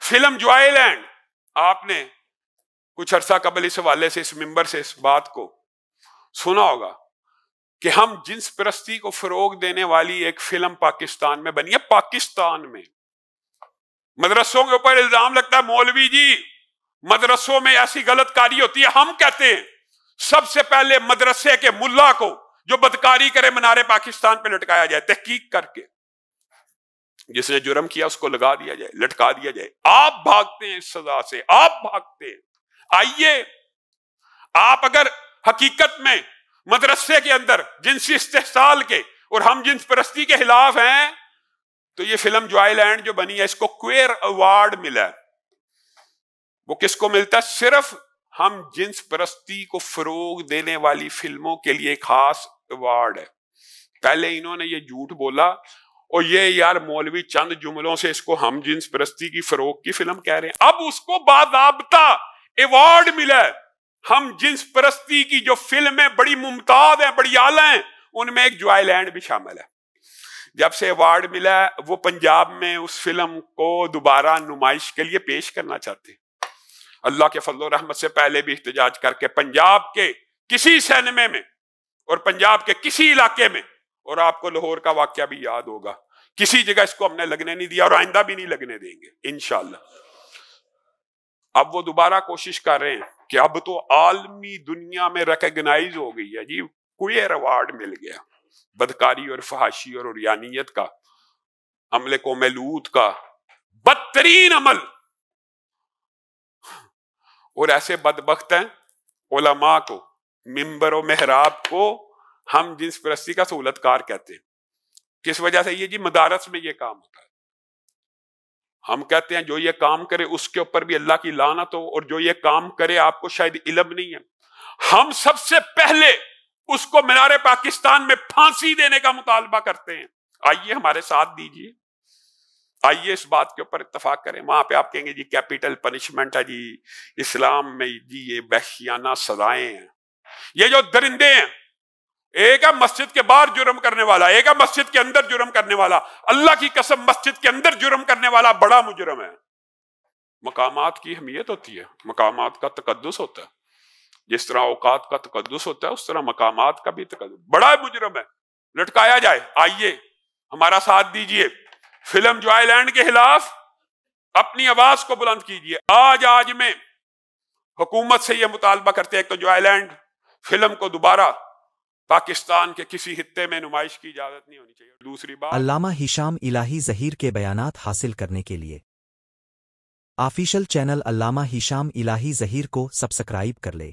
Film joy land, آپ نے کچھ عرصہ قبل اس حوالے سے اس ممبر سے اس بات کو سنا ہوگا کہ ہم جنس پرستی کو فروغ دینے والی ایک فلم پاکستان میں بنی ہے۔ پاکستان میں مدرسوں کے اوپر الزام لگتا ہے مولوی جی مدرسوں میں ایسی غلط کاری ہوتی ہے، ہم کہتے ہیں سب سے پہلے مدرسے کے ملا کو جو بدکاری کرے منارے پاکستان پہ لٹکایا جائے، تحقیق کر کے جس نے جرم کیا اس کو لگا دیا جائے، لٹکا دیا جائے۔ آپ بھاگتے ہیں اس سزا سے، آپ بھاگتے ہیں۔ آئیے آپ اگر حقیقت میں مدرسے کے اندر جنسی استحصال کے اور ہم جنس پرستی کے خلاف ہیں تو یہ فلم جوائے لینڈ جو بنی ہے اس کو کوئر ایوارڈ ملا ہے۔ وہ کس کو ملتا ہے؟ صرف ہم جنس پرستی کو فروغ دینے والی فلموں کے لیے خاص ایوارڈ ہے۔ پہلے انہوں نے یہ جھوٹ بولا اور یہ یار مولوی چند جملوں سے اس کو ہم جنس پرستی کی فروغ کی فلم کہہ رہے ہیں، اب اس کو باضابطہ ایوارڈ ملا ہے۔ ہم جنس پرستی کی جو فلمیں بڑی ممتاز ہیں، بڑی اعلیٰ ہیں، ان میں ایک جوائے لینڈ بھی شامل ہے۔ جب سے ایوارڈ ملا ہے وہ پنجاب میں اس فلم کو دوبارہ نمائش کے لیے پیش کرنا چاہتے ہیں۔ اللہ کے فضل و رحمت سے پہلے بھی احتجاج کر کے پنجاب کے کسی سینمے میں اور پنجاب کے کسی علاقے میں، اور آپ کو لاہور کا واقعہ بھی یاد ہوگا، کسی جگہ اس کو ہم نے لگنے نہیں دیا اور آئندہ بھی نہیں لگنے دیں گے انشاءاللہ۔ اب وہ دوبارہ کوشش کر رہے ہیں کہ اب تو عالمی دنیا میں ریکگنائز ہو گئی ہے جی، کوئر ایوارڈ مل گیا بدکاری اور فحاشی اور عریانیت کا، عمل قوم لوط کا بدترین عمل۔ اور ایسے بدبخت ہیں علماء کو، ممبر و محراب کو ہم جنس پرستی کا سہولت کار کہتے ہیں۔ کس وجہ سے؟ یہ جی مدارس میں یہ کام ہوتا ہے۔ ہم کہتے ہیں جو یہ کام کرے اس کے اوپر بھی اللہ کی لعنت ہو، اور جو یہ کام کرے آپ کو شاید علم نہیں ہے۔ ہم سب سے پہلے اس کو مینار پاکستان میں پھانسی دینے کا مطالبہ کرتے ہیں۔ آئیے ہمارے ساتھ دیجیے، آئیے اس بات کے اوپر اتفاق کریں۔ وہاں پہ آپ کہیں گے جی کیپیٹل پنشمنٹ ہے جی، اسلام میں جی یہ وحشیانہ سزائیں ہیں۔ یہ جو درندے ہیں، ایک ہے مسجد کے باہر جرم کرنے والا، ایک ہے مسجد کے اندر جرم کرنے والا۔ اللہ کی قسم مسجد کے اندر جرم کرنے والا بڑا مجرم ہے۔ مقامات کی اہمیت ہوتی ہے، مقامات کا تقدس ہوتا ہے، جس طرح اوقات کا تقدس ہوتا ہے اس طرح مقامات کا بھی تقدس۔ بڑا مجرم ہے، لٹکایا جائے۔ آئیے ہمارا ساتھ دیجئے، فلم جوائے لینڈ کے خلاف اپنی آواز کو بلند کیجئے۔ آج میں حکومت سے یہ مطالبہ کرتے ہیں کہ جوائے لینڈ فلم کو دوبارہ پاکستان کے کسی خطے میں نمائش کی اجازت نہیں ہونی چاہیے۔ دوسری بات، علامہ ہشام الہی ظہیر کے بیانات حاصل کرنے کے لیے آفیشل چینل علامہ ہشام الہی ظہیر کو سبسکرائب کر لے۔